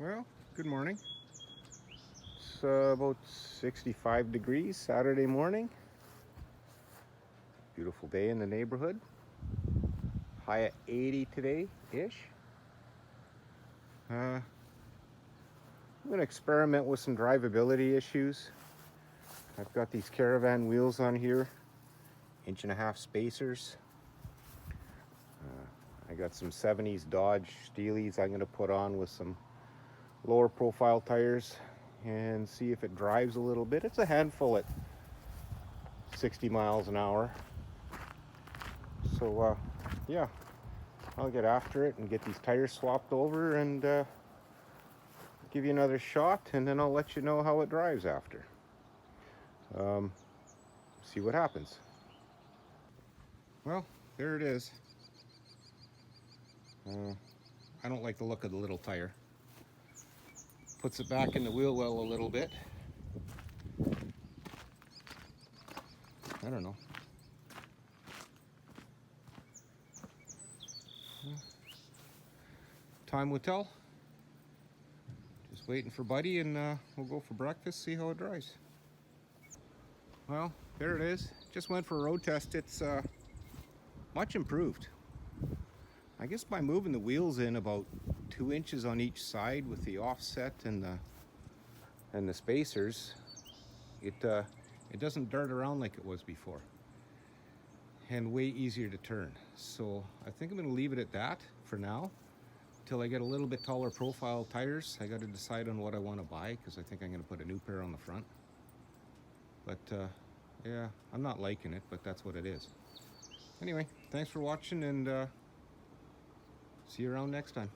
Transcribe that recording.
Well, good morning. It's about 65 degrees Saturday morning. Beautiful day in the neighborhood. High at 80 today-ish. I'm going to experiment with some drivability issues. I've got these caravan wheels on here, 1.5 inch spacers. I got some 70s Dodge Steelies I'm going to put on with some lower profile tires and see if it drives a little bit. It's a handful at 60 miles an hour. So yeah, I'll get after it and get these tires swapped over and give you another shot, and then I'll let you know how it drives after. See what happens. Well, there it is. I don't like the look of the little tire. Puts it back in the wheel well a little bit. I don't know. Time will tell. Just waiting for Buddy, and we'll go for breakfast, see how it drives. Well, there it is. Just went for a road test. It's much improved. I guess by moving the wheels in about 2 inches on each side with the offset and the spacers, it doesn't dart around like it was before, and way easier to turn. So I think I'm going to leave it at that for now until I get a little bit taller profile tires. I got to decide on what I want to buy, because I think I'm going to put a new pair on the front. But yeah, I'm not liking it, but that's what it is. Anyway, thanks for watching, and see you around next time.